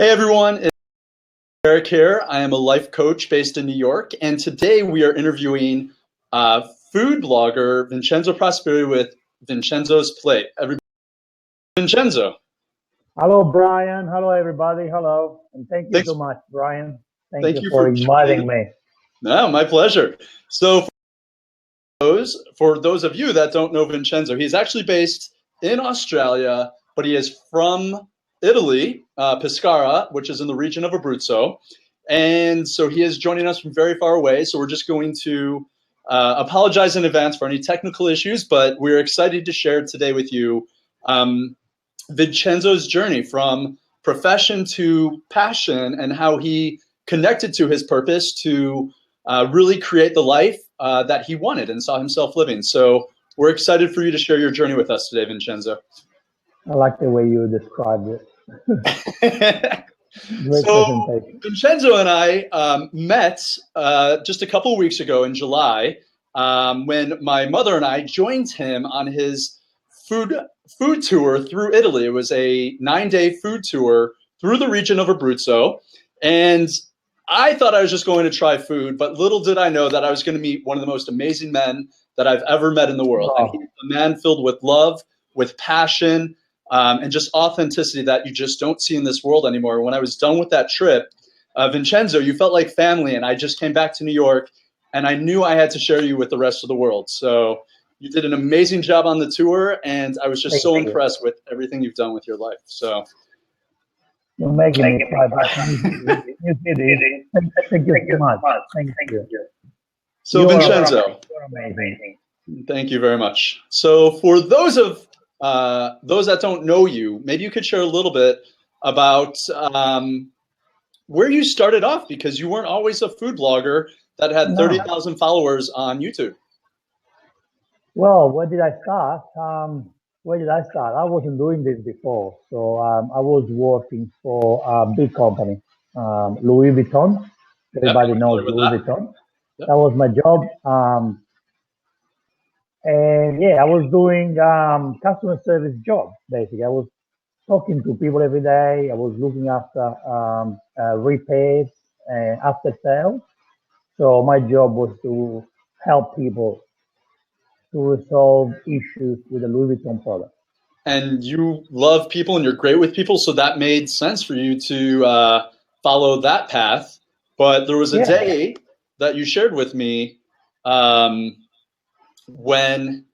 Hey everyone, it's Eric here. I am a life coach based in New York, and today we are interviewing food blogger Vincenzo Prosperi with Vincenzo's Plate. Vincenzo, Hello, Brian. Hello, everybody. Hello. And thank you thanks. so much, Brian. Thank Thank you you for for inviting joining. me. No, my pleasure. So for those of you that don't know Vincenzo, he's actually based in Australia, but he is from Italy, Pescara, which is in the region of Abruzzo. And so he is joining us from very far away. So we're just going to apologize in advance for any technical issues, but we're excited to share today with you Vincenzo's journey from profession to passion and how he connected to his purpose to really create the life that he wanted and saw himself living. So we're excited for you to share your journey with us today, Vincenzo. I like the way you described it. Great So presentation. Vincenzo and I met just a couple of weeks ago in July when my mother and I joined him on his food tour through Italy. It was a 9-day food tour through the region of Abruzzo. And I thought I was just going to try food, but little did I know that I was going to meet one of the most amazing men that I've ever met in the world. And he's a man filled with love, with passion, and just authenticity that you just don't see in this world anymore. When I was done with that trip, Vincenzo, you felt like family, and I just came back to New York, and I knew I had to share you with the rest of the world. So you did an amazing job on the tour, and I was just so impressed with everything you've done with your life. So you're making me cry, but you did it. Thank you so much. Thank you. So Vincenzo, you're amazing. Thank you very much. So for those that don't know you, maybe you could share a little bit about where you started off, because you weren't always a food blogger that had 30,000 followers on YouTube. Well, where did I start? I wasn't doing this before. So I was working for a big company, Louis Vuitton. Everybody knows Louis Vuitton. That was my job. And yeah, I was doing customer service job, basically. I was talking to people every day. I was looking after repairs and after sales. So my job was to help people to resolve issues with the Louis Vuitton product. And you love people and you're great with people, so that made sense for you to follow that path. But there was a day that you shared with me when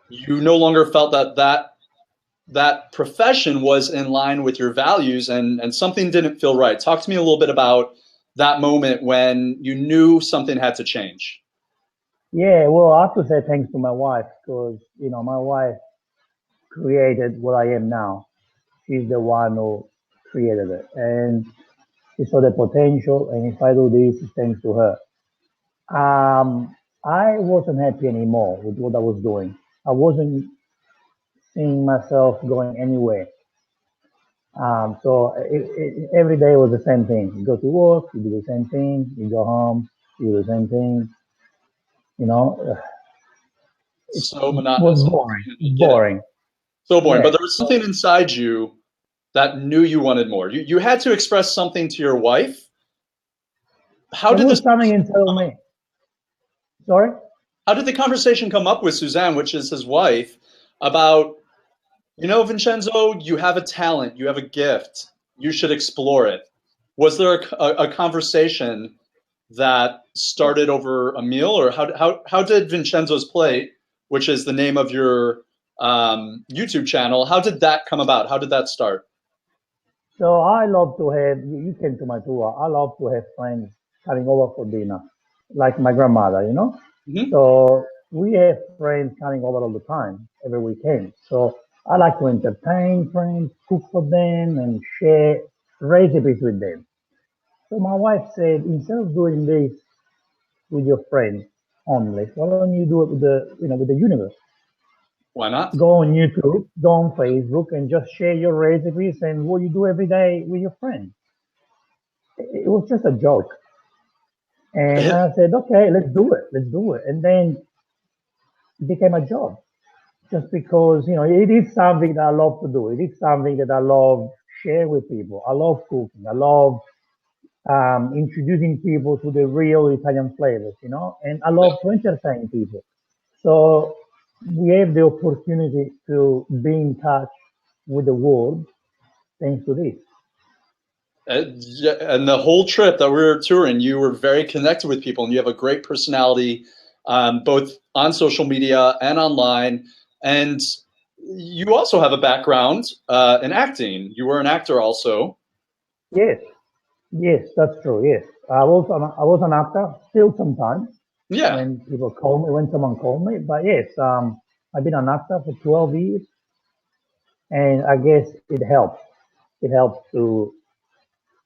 you no longer felt that profession was in line with your values, and something didn't feel right. Talk to me a little bit about that moment when you knew something had to change. Yeah, well, I have to say thanks to my wife, because, my wife created what I am now. She's the one who created it. And she saw the potential, and if I do this, it's thanks to her. I wasn't happy anymore with what I was doing. I wasn't seeing myself going anywhere. So every day was the same thing. You go to work, you do the same thing. You go home, you do the same thing. So monotonous. Was boring. So boring. But there was something inside you that knew you wanted more. You had to express something to your wife. How did this something inside me? Sorry? How did the conversation come up with Suzanne, which is his wife, about, Vincenzo, you have a talent, you have a gift, you should explore it? Was there a conversation that started over a meal, or how did Vincenzo's Plate, which is the name of your YouTube channel, how did that come about? How did that start? So I love to have, you came to my tour, I love to have friends coming over for dinner, like my grandmother, Mm-hmm. So we have friends coming over all the time, every weekend. So I like to entertain friends, cook for them, and share recipes with them. So my wife said, instead of doing this with your friends only, why don't you do it with the universe? Why not? Go on YouTube, go on Facebook, and just share your recipes and what you do every day with your friends. It was just a joke. And I said, okay, let's do it. And then it became a job, just because, it is something that I love to do. It is something that I love share with people. I love cooking. I love introducing people to the real Italian flavors, you know, and I love to entertain people. So we have the opportunity to be in touch with the world thanks to this. And the whole trip that we were touring, you were very connected with people, and you have a great personality, both on social media and online. And you also have a background in acting. You were an actor also. Yes, yes, that's true. Yes, I was an actor still sometimes Yeah, when people call me, when someone called me. But yes, I've been an actor for 12 years, and I guess it helps. It helps to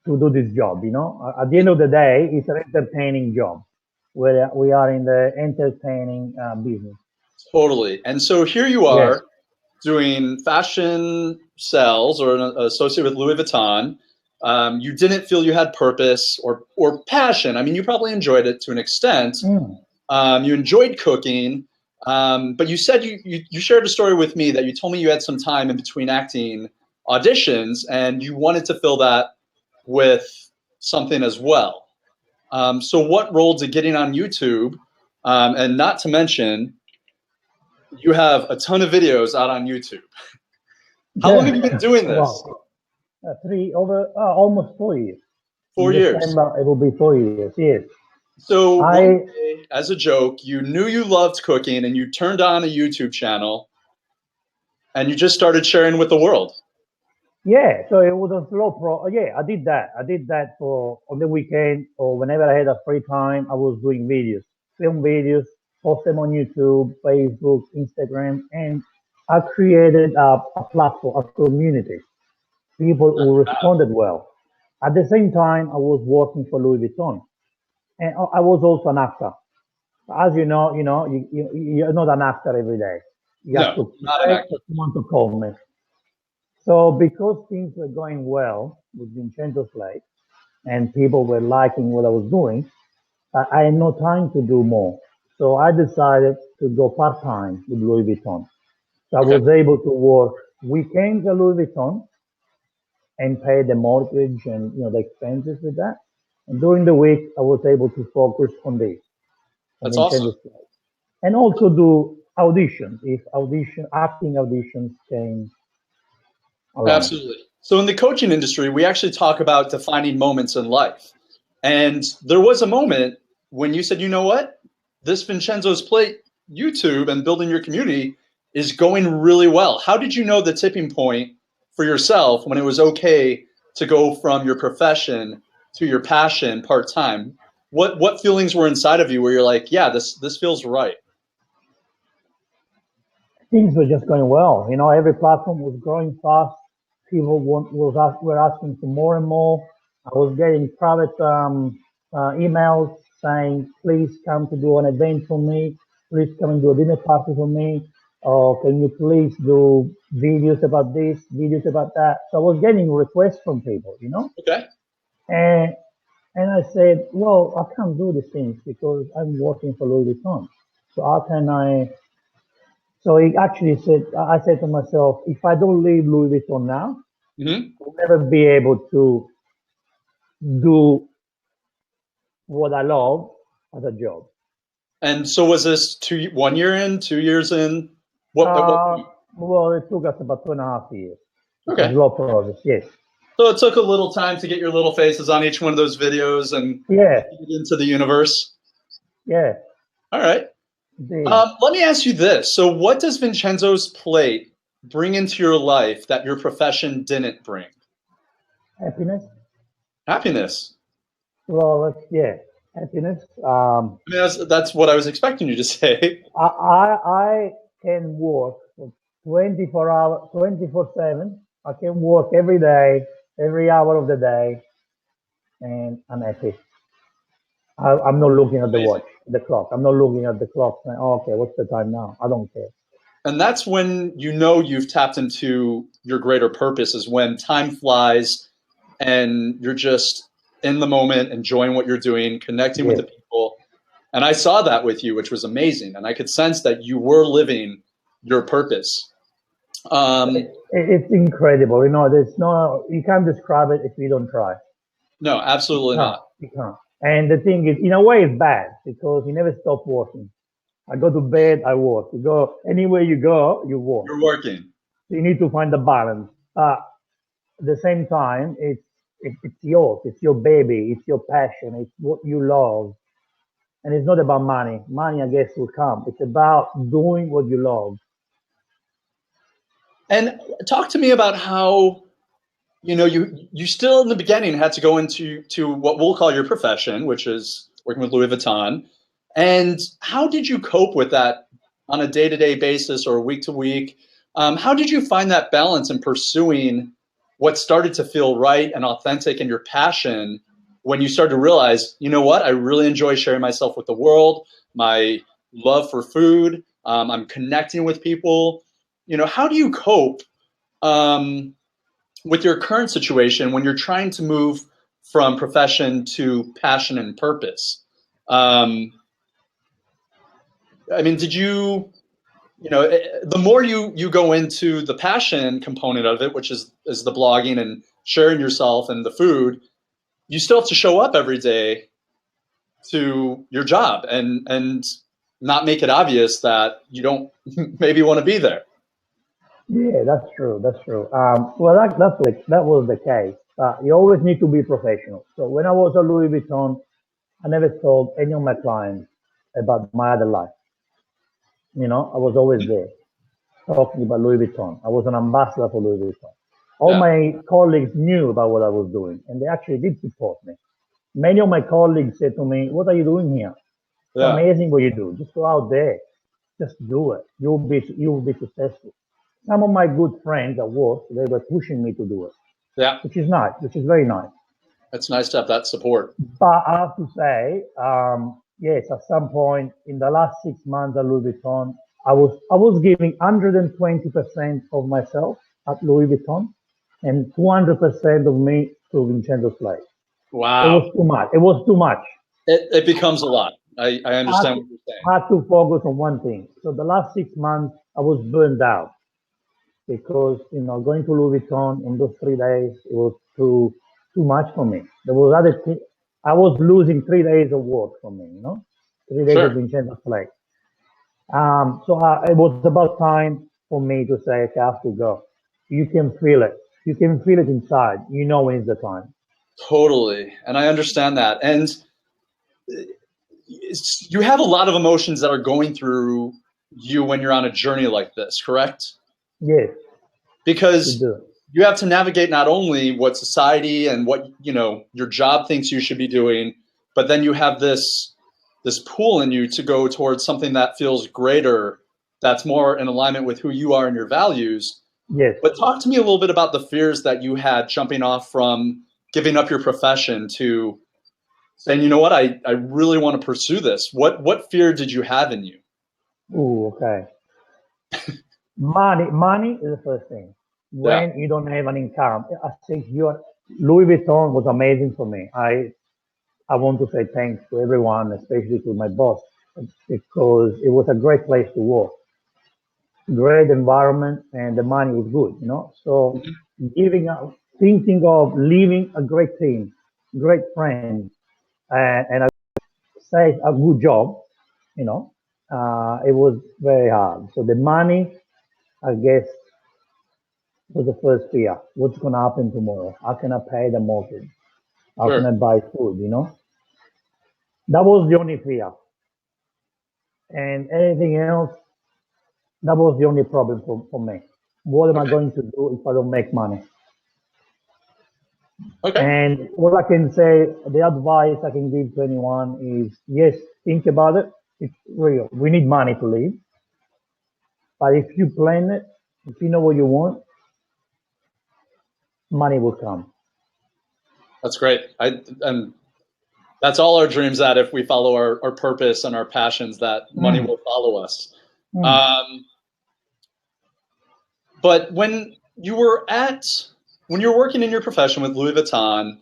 do this job. You know, at the end of the day, it's an entertaining job. Where we are in the entertaining business. totally. And so here you Yes. are doing fashion sales or associated with Louis Vuitton. You didn't feel you had purpose or passion. I mean, you probably enjoyed it to an extent. Mm. You enjoyed cooking, but you said you shared a story with me that you told me you had some time in between acting auditions and you wanted to fill that with something as well. So what role did getting on YouTube, and not to mention, you have a ton of videos out on YouTube. How long have you been doing this? Wow. Three over almost 4 years. In 4 years. December, it will be 4 years. Yes. So one I day, as a joke, you knew you loved cooking and you turned on a YouTube channel and you just started sharing with the world. Yeah, so it was a slow pro. Yeah, I did that. I did that for on the weekend or whenever I had a free time. I was doing videos, film videos, post them on YouTube, Facebook, Instagram, and I created a platform, a community. People who responded well. At the same time, I was working for Louis Vuitton, and I was also an actor. As you're not an actor every day. You have No, to not an wait actor. for someone to call me. So because things were going well with Vincenzo's plate and people were liking what I was doing, I had no time to do more. So I decided to go part time with Louis Vuitton. So I Okay, was able to work weekends at Louis Vuitton and pay the mortgage and the expenses with that. And during the week, I was able to focus on this, on that's awesome. Vincenzo's plate, and also do auditions if acting auditions came along. Absolutely. So in the coaching industry, we actually talk about defining moments in life. And there was a moment when you said, you know what? This Vincenzo's Plate YouTube and building your community is going really well. How did you know the tipping point for yourself when it was okay to go from your profession to your passion part-time? What feelings were inside of you where you're like, yeah, this feels right? Things were just going well. Every platform was growing fast. People were asking for more and more. I was getting private emails saying, please come to do an event for me. Please come and do a dinner party for me. Or can you please do videos about this, videos about that? So I was getting requests from people. Okay. And, and I said, well, I can't do these things because I'm working for Louis Vuitton. So how can I so he actually said, I said to myself, if I don't leave Louis Vuitton now, Hmm. I'll never be able to do what I love as a job. And so was this 1 year in, 2 years in? What at what Uh, point? well, it took us about 2.5 years. It's a Okay. slow process, yes. So it took a little time to get your little faces on each one of those videos and Yeah, get into the universe. yeah, All right. indeed. Let me ask you this. So what does Vincenzo's Plate bring into your life that your profession didn't bring? Happiness? Happiness. Well, yeah, happiness. I mean, that's what I was expecting you to say. I can work for 24 hours, 24/7. I can work every day, every hour of the day, and I'm happy. I'm not looking at the Amazing. watch, the clock. I'm not looking at the clock saying, oh, okay, what's the time now? I don't care. And that's when you know you've tapped into your greater purpose is when time flies and you're just in the moment, enjoying what you're doing, connecting with Yes. the people. And I saw that with you, which was amazing. And I could sense that you were living your purpose. Um, It's incredible. You know, there's no, you can't describe it if you don't try. no, absolutely No, not. you can't. And the thing is, in a way, it's bad because you never stop working. I go to bed, I work. You go anywhere you go, you work. You're working. So you need to find the balance. At the same time, it's yours. It's your baby. It's your passion. It's what you love. And it's not about money. Money, I guess, will come. It's about doing what you love. And talk to me about how, you still in the beginning had to go into what we'll call your profession, which is working with Louis Vuitton. And how did you cope with that on a day-to-day basis or week to week? How did you find that balance in pursuing what started to feel right and authentic in your passion when you started to realize, you know what, I really enjoy sharing myself with the world, my love for food, I'm connecting with people. How do you cope um, with your current situation when you're trying to move from profession to passion and purpose? Um, I mean, did the more you go into the passion component of it, which is the blogging and sharing yourself and the food, you still have to show up every day to your job and not make it obvious that you don't maybe want to be there. Yeah, that's true. That's true. Well, that was the case. You always need to be professional. So when I was at Louis Vuitton, I never told any of my clients about my other life. You know, I was always there talking about Louis Vuitton. I was an ambassador for Louis Vuitton. All Yeah, my colleagues knew about what I was doing, and they actually did support me. Many of my colleagues said to me, "What are you doing here? It's yeah, amazing what you do. Just go out there, just do it. You'll be successful." Some of my good friends at work, they were pushing me to do it, yeah. which is nice, which is very nice. It's nice to have that support. But I have to say, yes, at some point in the last 6 months at Louis Vuitton, I was giving 120% of myself at Louis Vuitton and 200% of me to Vincenzo's life. It Wow. was too much. It was too much. It becomes a lot. I I had understand to, what you're saying. I had to focus on one thing. So the last 6 months, I was burned out because going to Louis Vuitton in those 3 days it was too much for me. There was I was losing 3 days of work for me. 3 days of Sure. Vincenzo play. So it was about time for me to say, okay, I have to go. You can feel it. You can feel it inside. You know when it's the time. Totally. And I understand that. And you have a lot of emotions that are going through you when you're on a journey like this, correct? Yes, you Because do. you have to navigate not only what society and what your job thinks you should be doing, but then you have this pull in you to go towards something that feels greater, that's more in alignment with who you are and your values. Yes. But talk to me a little bit about the fears that you had jumping off from giving up your profession to saying, you know what, I really want to pursue this. What fear did you have in you? Ooh, okay. Money is the first thing. Yeah. When you don't have an income, I think Louis Vuitton was amazing for me. I want to say thanks to everyone, especially to my boss, because it was a great place to work, great environment, and the money was good. So Mhm. giving up, thinking of leaving a great team, great friends, and say a good job, you know, it was very hard. So the money, I guess, was the first fear. What's going to happen tomorrow? How can I pay the mortgage? How can Sure. I buy food? That was the only fear. And anything else, that was the only problem for me. What am I Okay. going to do if I don't make money? Okay. And what I can say, the advice I can give to anyone is yes, think about it. It's real. We need money to live. But if you plan it, if you know what you want, money will come. That's great. And that's all our dreams, that if we follow our purpose and our passions, that money Mm, will follow us. mm. Um, but when you were working in your profession with Louis Vuitton,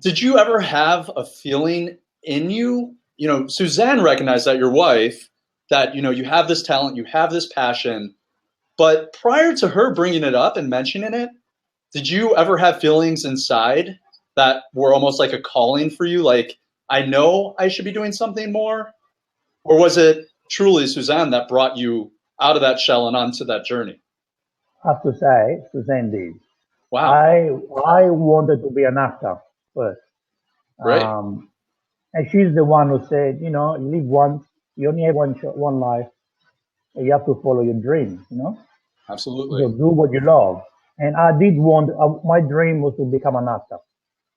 did you ever have a feeling in you? Suzanne recognized that your wife, that you have this talent, you have this passion. But prior to her bringing it up and mentioning it, did you ever have feelings inside that were almost like a calling for you? Like, I know I should be doing something more? Or was it truly Suzanne that brought you out of that shell and onto that journey? I have to say, Suzanne did. Wow. I wanted to be an actor first. Great. And she's the one who said, you live once, you only have one life, and you have to follow your dreams. Absolutely. So do what you love. And I did want, my dream was to become an actor.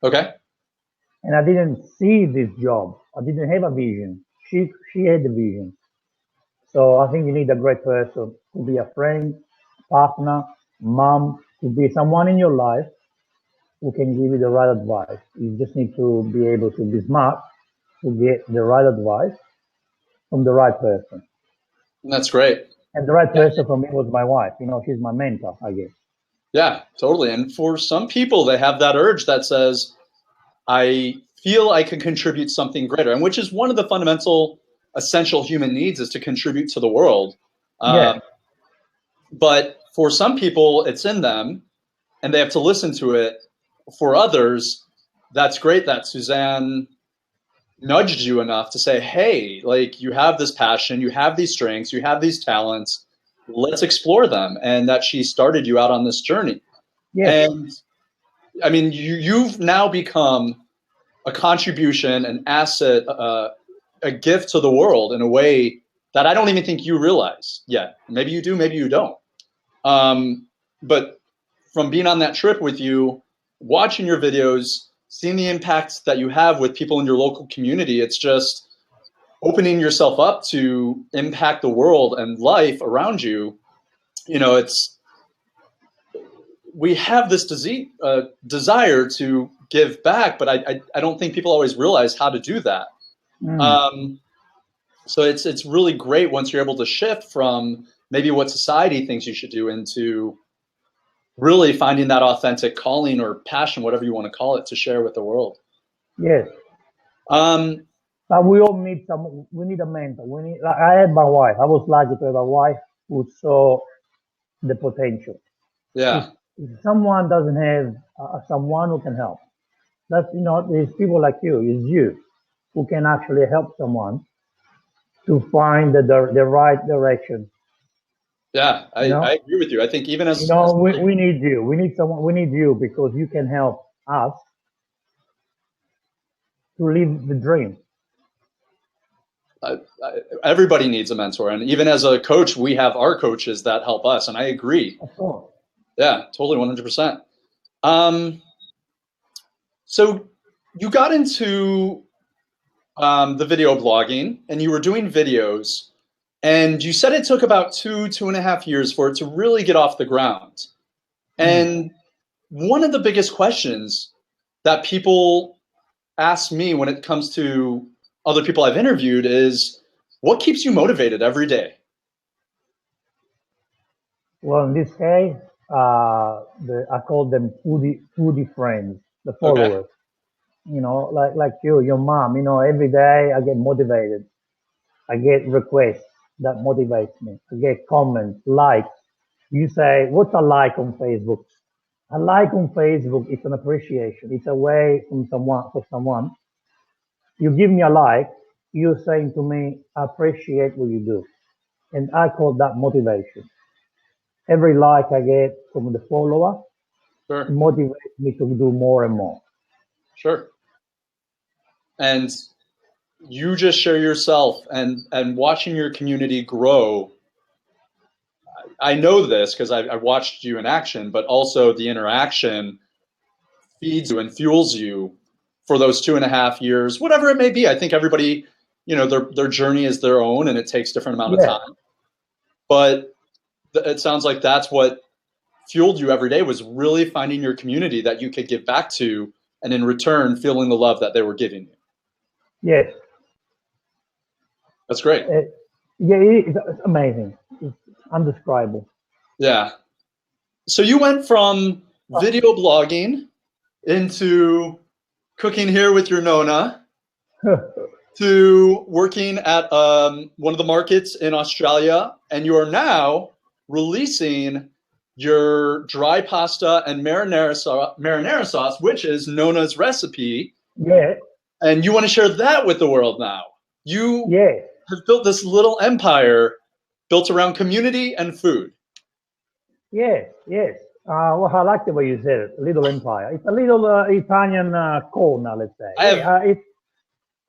Okay. And I didn't see this job. I didn't have a vision. She had the vision. So I think you need a great person to be a friend, partner, mom, to be someone in your life who can give you the right advice. You just need to be able to be smart to get the right advice from the right person. That's great. And the right Yeah. person for me was my wife. She's my mentor, I guess. Yeah, totally. And for some people, they have that urge that says, I feel I can contribute something greater, and which is one of the fundamental, essential human needs is to contribute to the world. Yeah, Um, but for some people, it's in them, and they have to listen to it. For others, that's great that Suzanne nudged you enough to say, hey, like you have this passion, you have these strengths, you have these talents, let's explore them. And that she started you out on this journey. yes, And I mean, you've now become a contribution, an asset, a gift to the world in a way that I don't even think you realize yet. Maybe you do, maybe you don't. But from being on that trip with you, watching your videos, seeing the impacts that you have with people in your local community, it's just opening yourself up to impact the world and life around you. It's we have this desire to give back, but I don't think people always realize how to do that. mm, Um, so it's really great once you're able to shift from maybe what society thinks you should do into really finding that authentic calling or passion, whatever you want to call it, to share with the world. yes. Um, But we all need we need a mentor. Like I had my wife. I was lucky to have a wife who saw the potential. If, yeah, if someone doesn't have someone who can help, there's people like you, it's you who can actually help someone to find the right direction. yeah, You I know, agree with you. I think even as we need you. We need someone. We need you because you can help us to live the dream. everybody needs a mentor, and even as a coach, we have our coaches that help us, and I agree. Of course. Yeah, totally, 100%. Um, so you got into the video blogging, and you were doing videos, and you said it took about 2.5 years for it to really get off the ground. Mm. And one of the biggest questions that people ask me when it comes to other people I've interviewed is, what keeps you motivated every day? Well, in this case, I call them foodie friends, the Okay. followers. Like you, your mom. Every day I get motivated. I get requests that motivates me. I get comments, likes. You say, what's a like on Facebook? A like on Facebook is an appreciation. It's a way from someone for someone. You give me a like, you're saying to me, I appreciate what you do. And I call that motivation. Every like I get from the follower Sure. motivates me to do more and more. Sure. And you just share yourself and watching your community grow. I know this because I watched you in action, but also the interaction feeds you and fuels you for those 2.5 years, whatever it may be. I think everybody, their journey is their own and it takes different amount of Yeah, time. But it sounds like that's what fueled you every day, was really finding your community that you could give back to, and in return feeling the love that they were giving you. yes. That's great. It, yeah, it's amazing. It's undescribable. Yeah. So you went from video blogging into cooking here with your Nonna to working at one of the markets in Australia, and you are now releasing your dry pasta and marinara sauce, which is Nonna's recipe. Yeah. And you want to share that with the world now. You Yeah. have built this little empire built around community and food. Yes. Yes. Well, I like the way you said it. Little empire. It's a little Italian corner, let's say. It's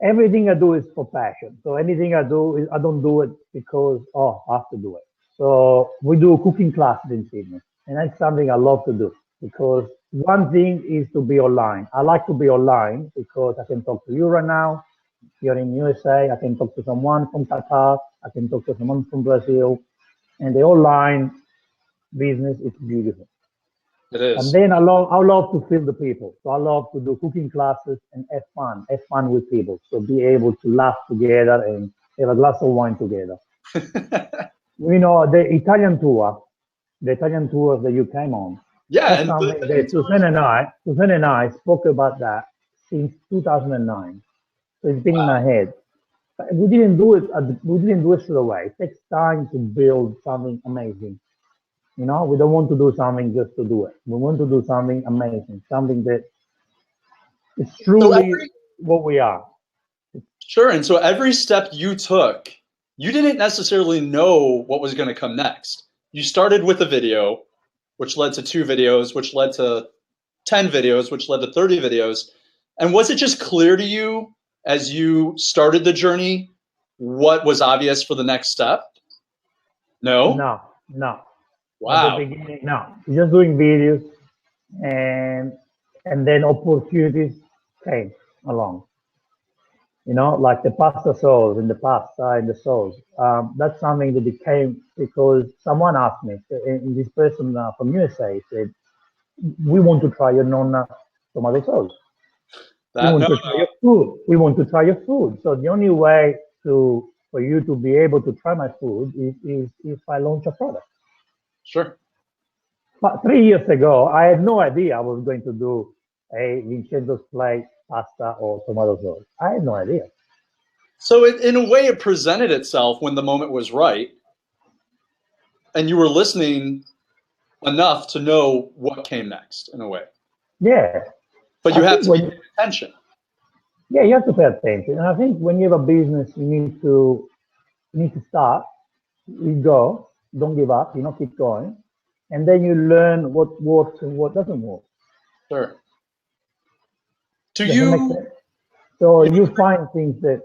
everything I do is for passion. So anything I do is I don't do it because I have to do it. So we do cooking classes in Sydney, and that's something I love to do because one thing is to be online. I like to be online because I can talk to you right now. You're in USA. I can talk to someone from Qatar. I can talk to someone from Brazil, and the online business is beautiful. It is. And then I love to feel the people. So I love to do cooking classes and have fun with people. So be able to laugh together and have a glass of wine together. You know, the Italian tour that you came on. Yeah, That's and something that Susan and I spoke about that since 2009. So it's been in my head. But we didn't do it. We didn't do it straight away. It takes time to build something amazing. You know, we don't want to do something just to do it. We want to do something amazing, something that is truly what we are. Sure. And so every step you took, you didn't necessarily know what was going to come next. You started with a video, which led to 2 videos, which led to 10 videos, which led to 30 videos. And was it just clear to you as you started the journey what was obvious for the next step? No? No. At the Wow. beginning, no. Just doing videos, and then opportunities came along. You know, like the pasta sauce and the pasta and the sauce. That's something that became because someone asked me, and this person from USA said, "We want to try your Nonna tomato sauce. We want to try your food. We want to try your food." So the only way for you to be able to try my food is if I launch a product. Sure. But 3 years ago, I had no idea I was going to do a Vincenzo's plate pasta or tomato sauce. I had no idea. So in a way, it presented itself when the moment was right, and you were listening enough to know what came next, in a way. Yeah. But you have to be paying attention. Yeah, you have to pay attention. And I think when you have a business, you need to start. You go, don't give up, keep going. And then you learn what works and what doesn't work. Sure. Do Does that make you? sense? So you find things that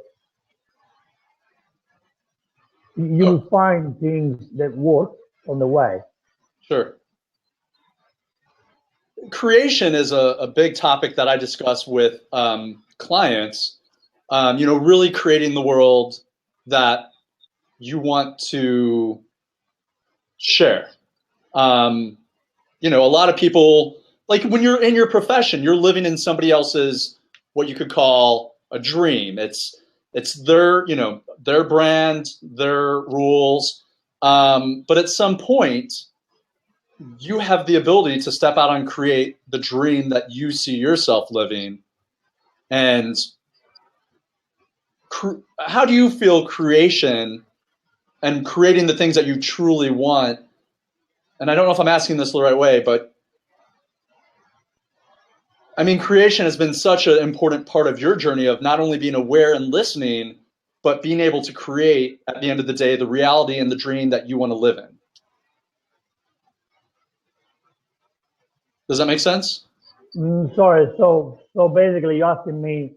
you will find things that work on the way. Sure. Creation is a big topic that I discuss with clients. Really creating the world that you want to share. A lot of people, like when you're in your profession, you're living in somebody else's, what you could call a dream. It's their brand, their rules. But at some point, you have the ability to step out and create the dream that you see yourself living. And how do you feel creation and creating the things that you truly want? And I don't know if I'm asking this the right way, but I mean, creation has been such an important part of your journey of not only being aware and listening, but being able to create, at the end of the day, the reality and the dream that you want to live in. Does that make sense? Sorry. So basically, you're asking me,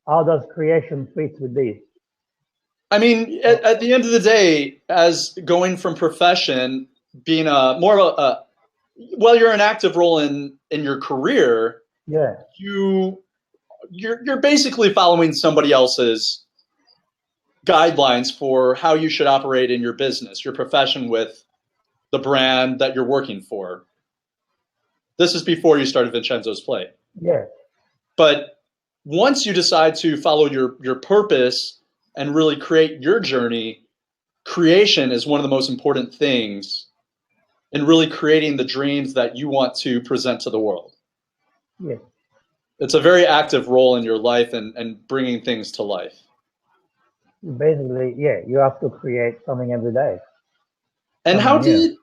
how does creation fit with this? I mean, at the end of the day, as going from profession, being more of well, you're an active role in your career. Yeah. You're basically following somebody else's guidelines for how you should operate in your business, your profession, with the brand that you're working for. This is before you started Vincenzo's Plate. Yeah. But once you decide to follow your purpose and really create your journey, creation is one of the most important things in really creating the dreams that you want to present to the world. Yeah. It's a very active role in your life and bringing things to life. Basically, yeah, you have to create something every day. And how coming here. did,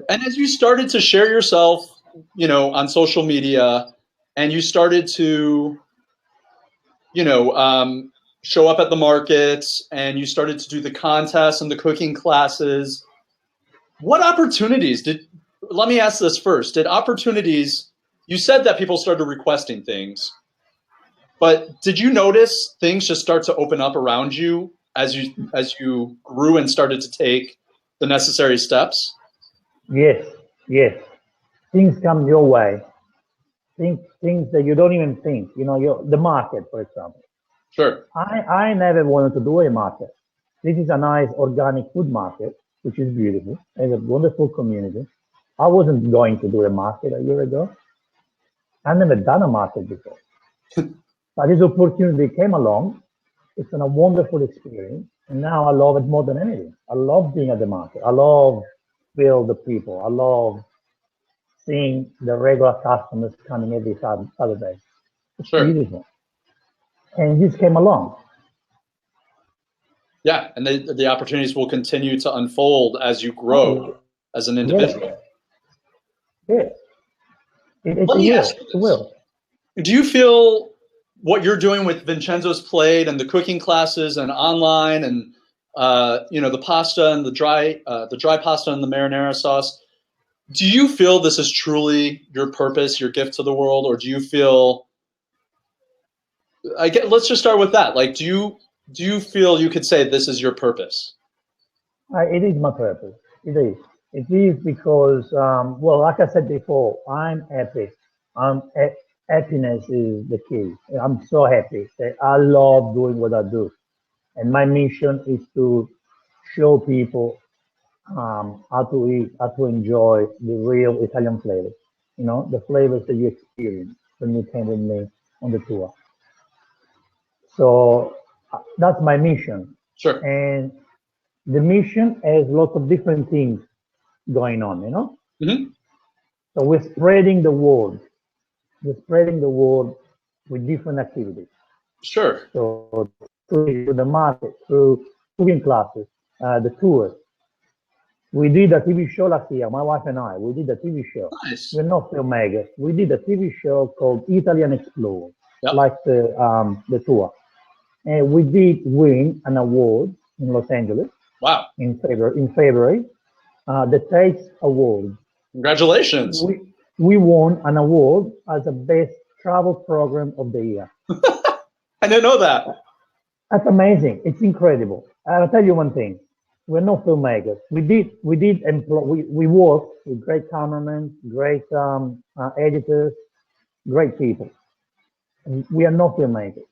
and as you started to share yourself, on social media, and you started to, you know, um, show up at the markets, and you started to do the contests and the cooking classes, what opportunities did, let me ask this first, did opportunities, you said that people started requesting things, but did you notice things just start to open up around you as you grew and started to take the necessary steps? Yes, yes. Things come your way. Things that you don't even think. The market, for example. Sure. I never wanted to do a market. This is a nice organic food market, which is beautiful. It's a wonderful community. I wasn't going to do a market a year ago. I've never done a market before. But this opportunity came along. It's been a wonderful experience. And now I love it more than anything. I love being at the market. I love feel the people. I love seeing the regular customers coming every Saturday. It's Sure. beautiful. And this came along. Yeah, and the opportunities will continue to unfold as you grow Oh, as an yes, individual. yes. It Let me ask will. you It this. will. Do you feel what you're doing with Vincenzo's Plate and the cooking classes and online and the pasta and the dry pasta and the marinara sauce? Do you feel this is truly your purpose, your gift to the world, or do you feel? Let's just start with that. Like, do you feel you could say this is your purpose? It is my purpose. It is. It is because, well, like I said before, I'm happy. Happiness is the key. I'm so happy. I love doing what I do. And my mission is to show people how to eat, how to enjoy the real Italian flavors. The flavors that you experience when you came with me on the tour. So that's my mission. Sure. And the mission has lots of different things going on. Hmm. So we're spreading the word. We're spreading the word with different activities. Sure. So through the market, through cooking classes, the tours. We did a TV show last year, my wife and I. We did a TV show. Nice. We're not filmmakers. We did a TV show called Italy Unexplored, Yep. like the tour. And we did win an award in Los Angeles Wow. in February, the Taste Award. Congratulations. We won an award as the best travel program of the year. I didn't know that. That's amazing. It's incredible. I'll tell you one thing. We're not filmmakers. We work with great cameramen, great editors, great people. We are not filmmakers.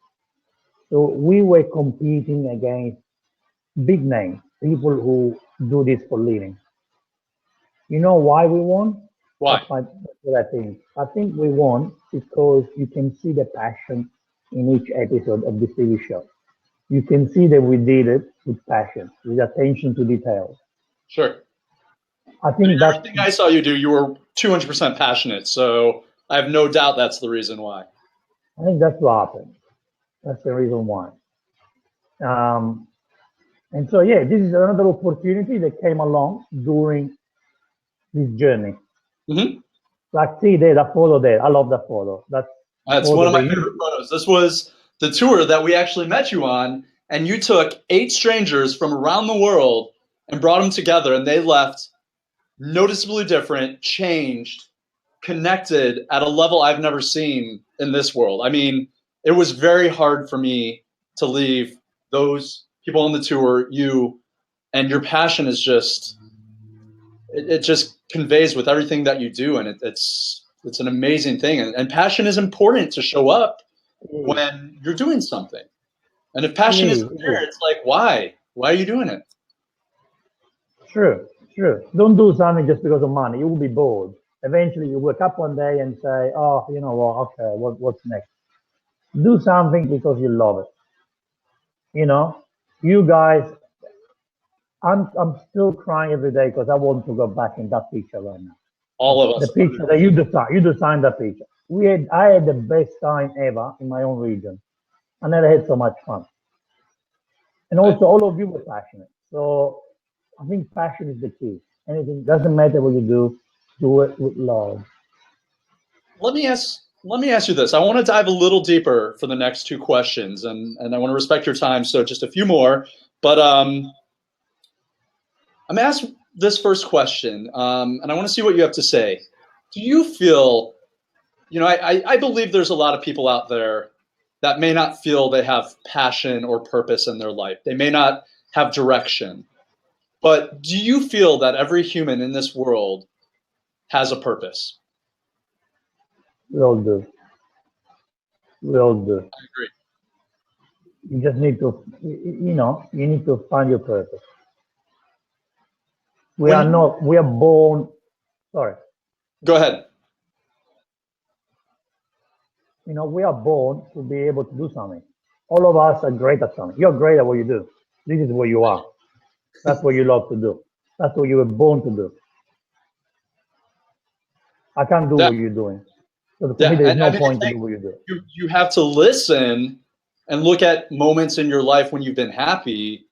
So we were competing against big names, people who do this for living. You know why we won? Why? That's what I think. I think we won because you can see the passion in each episode of this TV show. You can see that we did it with passion, with attention to detail. Sure. I think that Everything I saw you do, you were 200% passionate. So I have no doubt that's the reason why. I think that's what happened. That's the reason why. Um, and so yeah, this is another opportunity that came along during this journey. Hmm. Like see there, that photo there. I love that photo. That That's one photo of my that favorite you photos. This was the tour that we actually met you on, and you took 8 strangers from around the world and brought them together, and they left noticeably different, changed, connected at a level I've never seen in this world. I mean, it was very hard for me to leave those people on the tour, you, and your passion is just, it just conveys with everything that you do, and it's an amazing thing. And passion is important to show up it when you're doing something. And if passion is, isn't it there, is. it's like, why? Why are you doing it? True, true. Don't do something just because of money. You will be bored. Eventually, you wake up one day and say, "Oh, you know what? Okay, what's next?" Do something because you love it. You know, you guys. I'm still crying every day because I want to go back in that picture right now. All of The us. picture that you designed that picture. I had the best time ever in my own region. I never had so much fun. And also, all of you were passionate. So I think passion is the key. Anything, doesn't matter what you do it with love. Let me ask you this. I want to dive a little deeper for the next two questions, and I want to respect your time. So just a few more, but I'm gonna ask this first question, and I want to see what you have to say. Do you feel, I believe there's a lot of people out there that may not feel they have passion or purpose in their life. They may not have direction. But do you feel that every human in this world has a purpose? We all do. We all do. I agree. You just need to, you need to find your purpose. We are born, sorry. Go ahead. We are born to be able to do something. All of us are great at something. You're great at what you do. This is what you are. That's what you love to do. That's what you were born to do. I can't do what you're doing. So for me, there's no point to do what you do. You have to listen and look at moments in your life when you've been happy.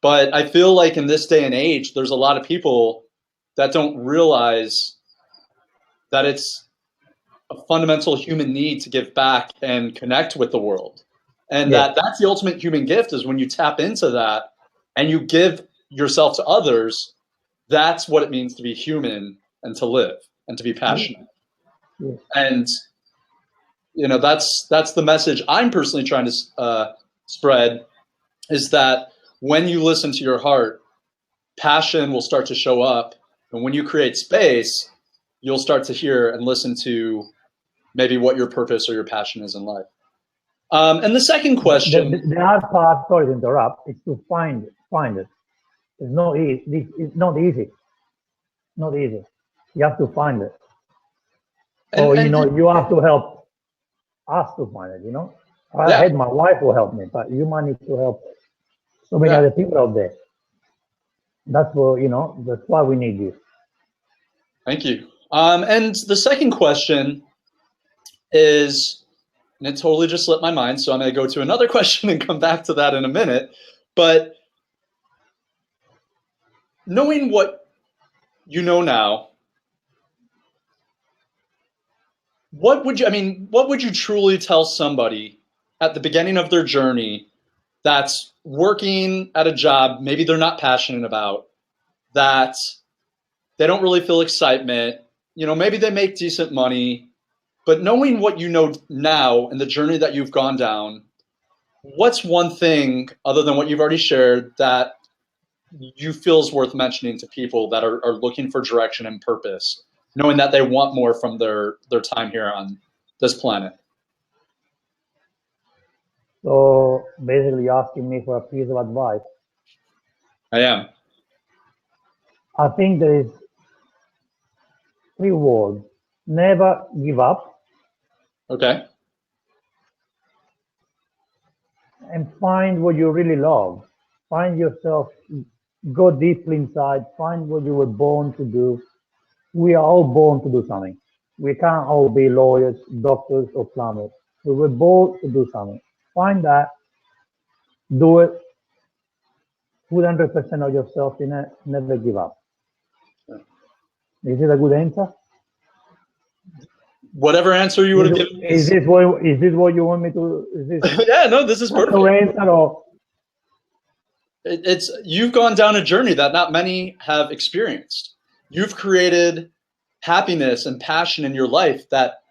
But I feel like in this day and age, there's a lot of people that don't realize that it's a fundamental human need to give back and connect with the world. And that's the ultimate human gift, is when you tap into that and you give yourself to others. That's what it means to be human and to live and to be passionate. Yes. And that's the message I'm personally trying to spread, is that when you listen to your heart, passion will start to show up. And when you create space, you'll start to hear and listen to maybe what your purpose or your passion is in life. And the second question. The hard part, sorry to interrupt, is to find it. It's not easy. It's not easy. Not easy. You have to find it. Or, you have to help us to find it, I had my wife who helped me, but you might need to help so many other people out there. That's what, that's why we need you. Thank you. And the second question is, and it totally just slipped my mind, so I'm going to go to another question and come back to that in a minute. But knowing what you know now, what would you truly tell somebody at the beginning of their journey that's working at a job maybe they're not passionate about, that they don't really feel excitement, maybe they make decent money, but knowing what you know now and the journey that you've gone down, what's one thing other than what you've already shared that you feel is worth mentioning to people that are looking for direction and purpose, knowing that they want more from their time here on this planet? So basically you're asking me for a piece of advice. I am. I think there is 3 words. Never give up. Okay. And find what you really love. Find yourself, go deeply inside, find what you were born to do. We are all born to do something. We can't all be lawyers, doctors, or plumbers. We were born to do something. Find that, do it, put 100% of yourself in it, never give up. Is it a good answer? Whatever answer you would have given me. Is this what you want me to? Is this yeah, no, this is perfect. Answer, or? You've gone down a journey that not many have experienced. You've created happiness and passion in your life that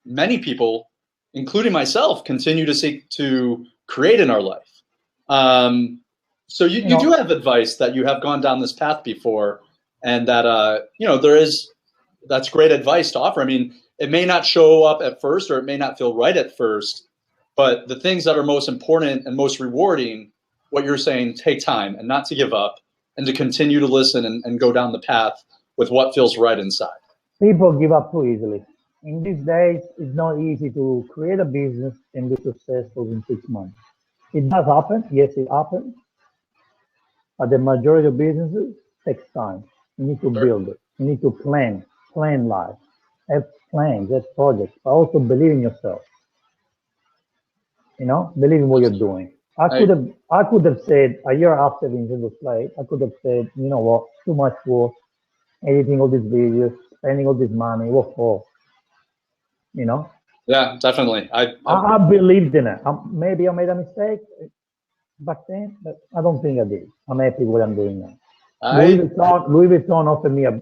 many people, including myself, continue to seek to create in our life. So you do have advice that you have gone down this path before, and that that's great advice to offer. I mean, it may not show up at first, or it may not feel right at first, but the things that are most important and most rewarding, what you're saying, take time and not to give up, and to continue to listen and go down the path with what feels right inside. People give up too easily. In these days, it's not easy to create a business and be successful in 6 months. It does happen. Yes, it happens. But the majority of businesses takes time. You need to build it. You need to plan life, have plans, have projects, but also believe in yourself. Believe in what you're doing. I could have said a year after Vincenzo's play, I could have said, you know what, too much work. editing all these videos, spending all this money. What for? You know, Yeah, definitely. I believed in it. Maybe I made a mistake back then, but I don't think I did. I'm happy with what I'm doing now. I Louis Vuitton offered me a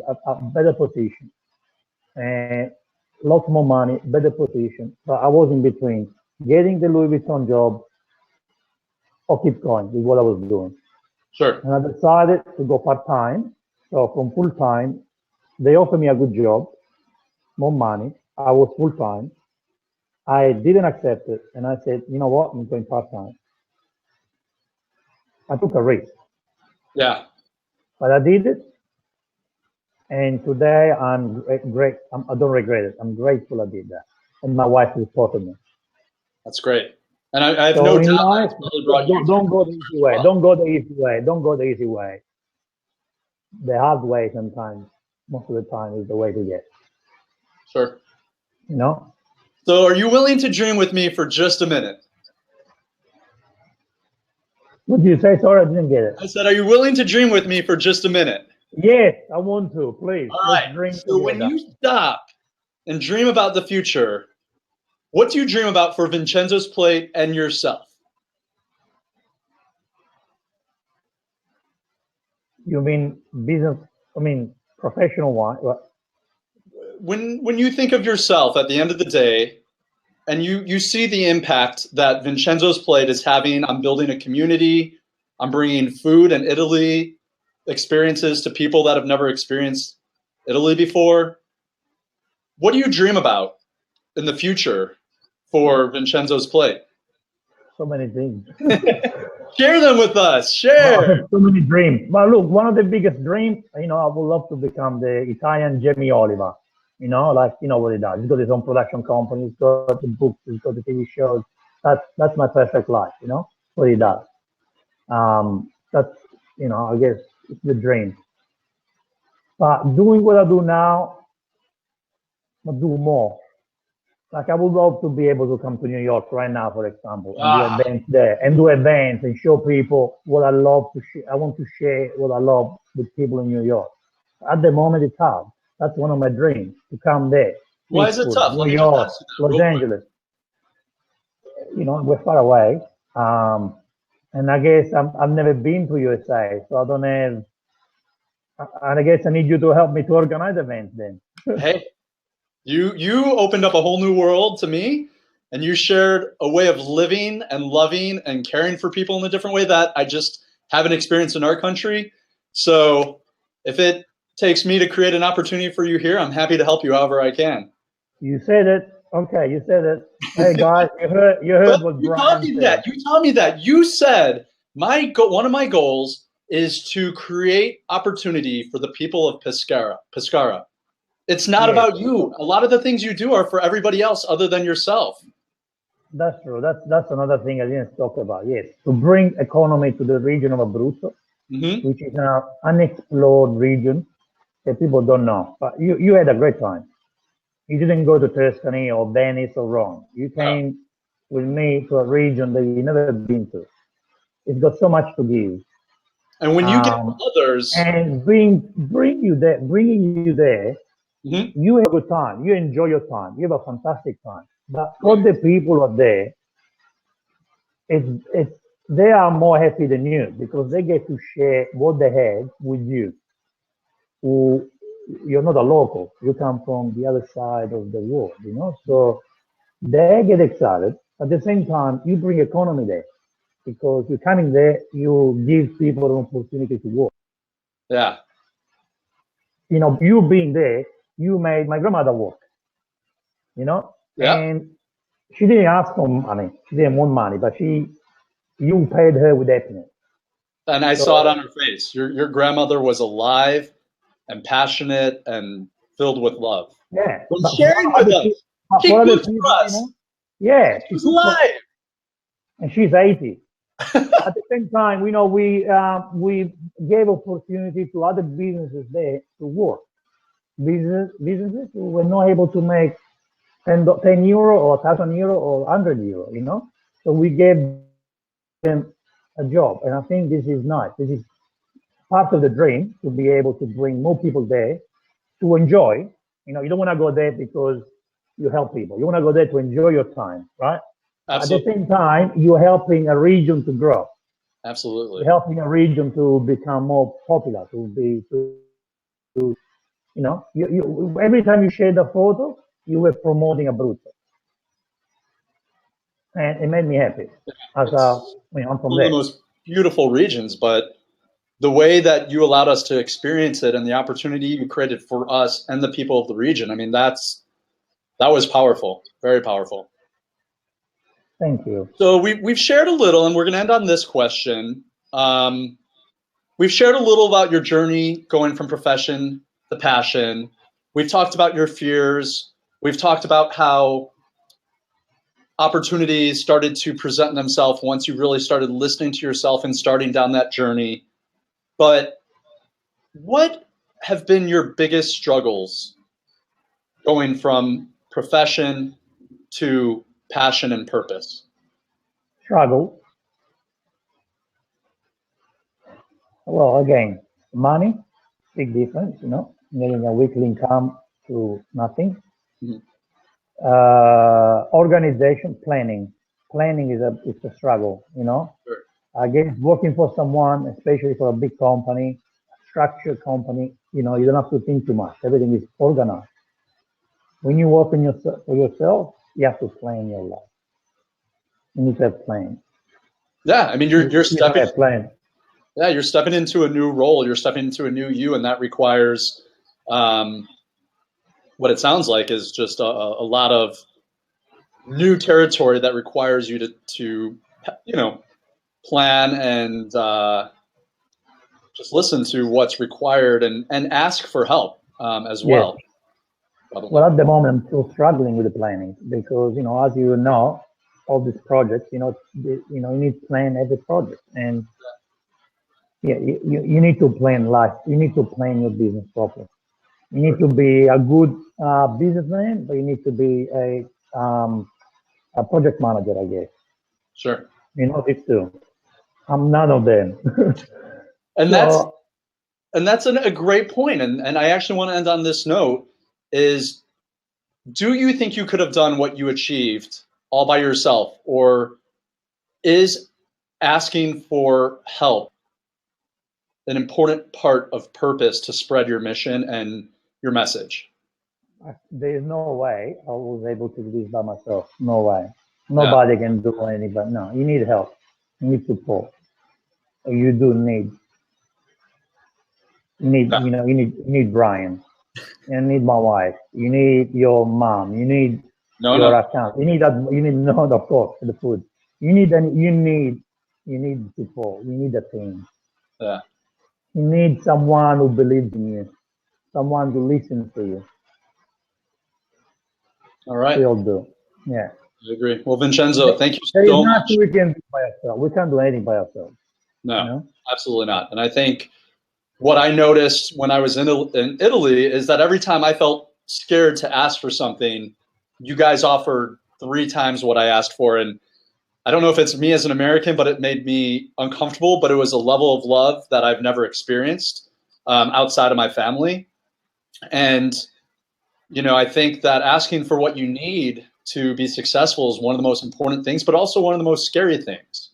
better position and lots more money, better position. But I was in between getting the Louis Vuitton job or keep going with what I was doing. sure. And I decided to go part time. So from full time, they offered me a good job, more money. I was full time. I didn't accept it, and I said, you know what, I'm going part time. I took a risk, Yeah, but I did it, and today I'm great. I don't regret it. I'm grateful I did that, and my wife supported me. that's great. And I have So no doubt in that life, it's probably brought you don't to go the easy as way. well. Don't go the easy way. Don't go the easy way. The hard way sometimes, most of the time, is the way to get. Sure. You know. So, are you willing to dream with me for just a minute? What did you say? Sorry, I didn't get it. I said, are you willing to dream with me for just a minute? Yes, I want to. Please, All let's right. drink So, when together. you stop and dream about the future, what do you dream about for Vincenzo's plate and yourself? You mean business? I mean professional one. When you think of yourself at the end of the day, and you see the impact that Vincenzo's plate is having on building a community, on bringing food and Italy experiences to people that have never experienced Italy before. What do you dream about in the future for Vincenzo's plate? So many things. Share them with us. I Share. have so many dreams. But look, one of the biggest dreams, I would love to become the Italian Jamie Oliver. Like what he does. He's got his own production company. He's got the books. He's got the TV shows. That's my perfect life. What he does. That's I guess it's the dream. But doing what I do now, I do more. Like I would love to be able to come to New York right now, for example, and do Ah, events there, and do events and show people what I love to share. I want to share what I love with people in New York. At the moment, it's hard. That's one of my dreams to come there. why is it Peaceful, tough? New Let me just York, ask you that Los real quick. Angeles. We're far away, and I guess I've never been to USA, so I don't have. And I guess I need you to help me to organize events then. Hey, you opened up a whole new world to me, and you shared a way of living and loving and caring for people in a different way that I just haven't experienced in our country. So if it takes me to create an opportunity for you here, I'm happy to help you however I can. You said it. Okay, you said it. Hey guys, you heard But what you taught Bryan me said. that. You taught me that. You said one of my goals is to create opportunity for the people of Pescara. Pescara. It's not Yes, about you. A lot of the things you do are for everybody else other than yourself. that's true. That's another thing I didn't talk about. Yes, to bring economy to the region of Abruzzo, Hmm. which is an unexplored region that people don't know. But you had a great time. You didn't go to Tuscany or Venice or Rome. You Oh. came with me to a region that you never been to. It's got so much to give. And when you give to Um, others, and bringing you there, mhm, you have a good time. You enjoy your time. You have a fantastic time. But for right. the people out there, it's they are more happy than you because they get to share what they have with you. Who you're not a local. You come from the other side of the world. So they get excited. At the same time, you bring economy there because you're coming there. You give people an opportunity to work. Yeah. You being there, you made my grandmother work. Yeah. And she didn't ask for money. She didn't want money, but you paid her with happiness. And I saw it on So her face. Your grandmother was alive and passionate and filled with love. yeah, And but sharing with us. for She other cooked for people, us. yeah, And she she was cooked for, alive. and she's 80. At the same time, we gave opportunity to other businesses there to work. Businesses who were not able to make 10 euro or 1,000 euro or 100 euro. So we gave them a job, and I think this is nice. This is part of the dream to be able to bring more people there to enjoy. You know, you don't want to go there because you help people. You want to go there to enjoy your time, right? Absolutely. At the same time, you're helping a region to grow. Absolutely. You're helping a region to become more popular, you know, every time you share the photo, you were promoting a Abruzzo. And it made me happy. It's I'm from one of the there. most beautiful regions, but the way that you allowed us to experience it and the opportunity you created for us and the people of the region, I mean, that was powerful, very powerful. Thank you. So we've shared a little, and we're going to end on this question. We've shared a little about your journey going from profession to passion. We've talked about your fears. We've talked about how opportunities started to present themselves once you really started listening to yourself and starting down that journey. But what have been your biggest struggles going from profession to passion and purpose? Struggle. Well, again, money, big difference, you know, getting a weekly income to nothing. Mhm. Organization, planning. Planning is it's a struggle, you know. Sure. Again, working for someone, especially for a big company, structured company, you know, you don't have to think too much. Everything is organized. When you work on for yourself, you have to plan your life. You need to have plans. Yeah, I mean, you're You don't stepping. have plans. Yeah, you're stepping into a new role. You're stepping into a new you, and that requires what it sounds like is just a lot of new territory that requires you to you know, plan and just listen to what's required and ask for help as Yes. well. Probably. Well, at the moment, I'm still struggling with the planning because, you know, as you know, all these projects, you know, you need to plan every project, and yeah, you need to plan life. You need to plan your business properly. You need to be a good businessman, but you need to be a project manager, I guess. Sure. You know, these two. I'm none of them. And that's So, a great point. And I actually want to end on this note is, do you think you could have done what you achieved all by yourself, or is asking for help an important part of purpose to spread your mission and your message? there's no way I was able to do this by myself. No way. Yeah. Nobody can do anything. But no, you need help. You need support. You do need. Yeah. You need Brian. You need my wife. You need your mom. You need No, your no. account. You need that. You need no, of course, the food. You need support. You need a team. Yeah. You need someone who believes in you. Someone who listens to you. All right. We all do. Yeah. I agree. Well, Vincenzo, thank you There is so nothing much. we can do by ourselves. We can't do anything by ourselves. You No, know. absolutely not. And I think what I noticed when I was in Italy is that every time I felt scared to ask for something, you guys offered 3 times what I asked for. And I don't know if it's me as an American, but it made me uncomfortable. But it was a level of love that I've never experienced outside of my family. And, you know, I think that asking for what you need to be successful is one of the most important things, but also one of the most scary things.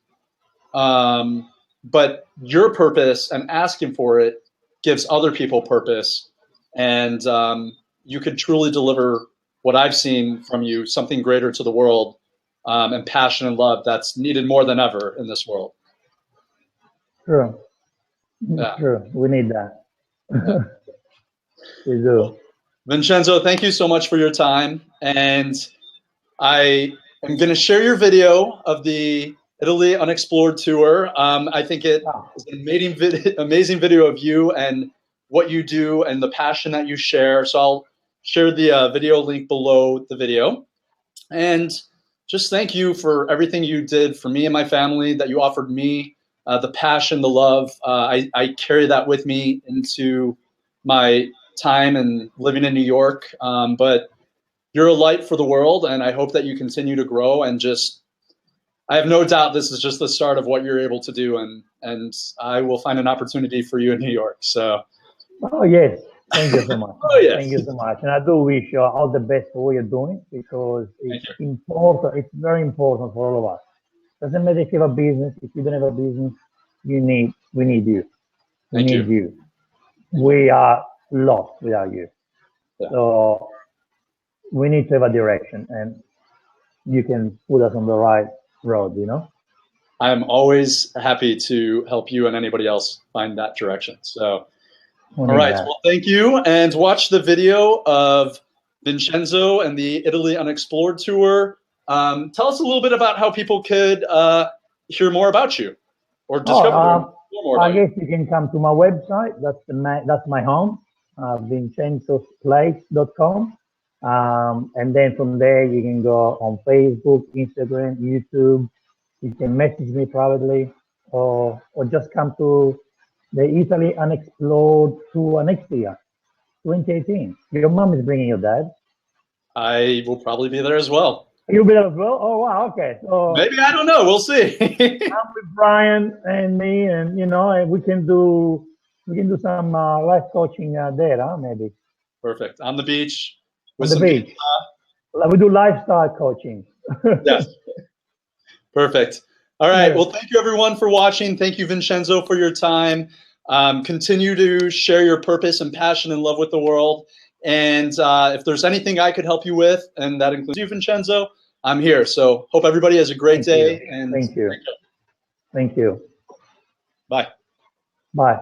But your purpose and asking for it gives other people purpose, and you could truly deliver what I've seen from you, something greater to the world, and passion and love that's needed more than ever in this world. True. Yeah, True. We need that. yeah. We do. Vincenzo, thank you so much for your time, and I am going to share your video of the Italy Unexplored Tour. I think it Ah, is an amazing video of you and what you do and the passion that you share. So I'll share the video link below the video. And just thank you for everything you did for me and my family, that you offered me, the passion, the love. I carry that with me into my time and living in New York. But you're a light for the world, and I hope that you continue to grow. And just, I have no doubt this is just the start of what you're able to do, and I will find an opportunity for you in New York. So oh yes. Thank you so much. Oh, yes. Thank you so much. And I do wish you all the best for what you're doing because Thank it's you. important. It's very important for all of us. Doesn't matter if you have a business. If you don't have a business, we need you. We Thank you. need you. We are lost without you. Yeah. So we need to have a direction, and you can put us on the right road. I'm always happy to help you and anybody else find that direction. So, We all need right. that. Well, thank you. And watch the video of Vincenzo and the Italy Unexplored Tour. Tell us a little bit about how people could hear more about you or discover more I about you. guess you can come to my website. That's my home, VincenzoPlace.com. And then from there, you can go on Facebook, Instagram, YouTube. You can message me privately or just come to the Italy Unexplored Tour next year, 2018. Your mom is bringing your dad. I will probably be there as well. You'll be there as well? Oh, wow. Okay. So Maybe, I don't know. We'll see. I'm with Bryan and me, and and we can do some life coaching there, huh? Maybe Perfect. On the beach on with the some beach. Like we do lifestyle coaching. Yes. Perfect. All right. Yeah. Well, thank you everyone for watching. Thank you, Vincenzo, for your time. Continue to share your purpose and passion and love with the world. And if there's anything I could help you with, and that includes you, Vincenzo, I'm here. So hope everybody has a great day. And Thank you. Thank you. bye. Bye.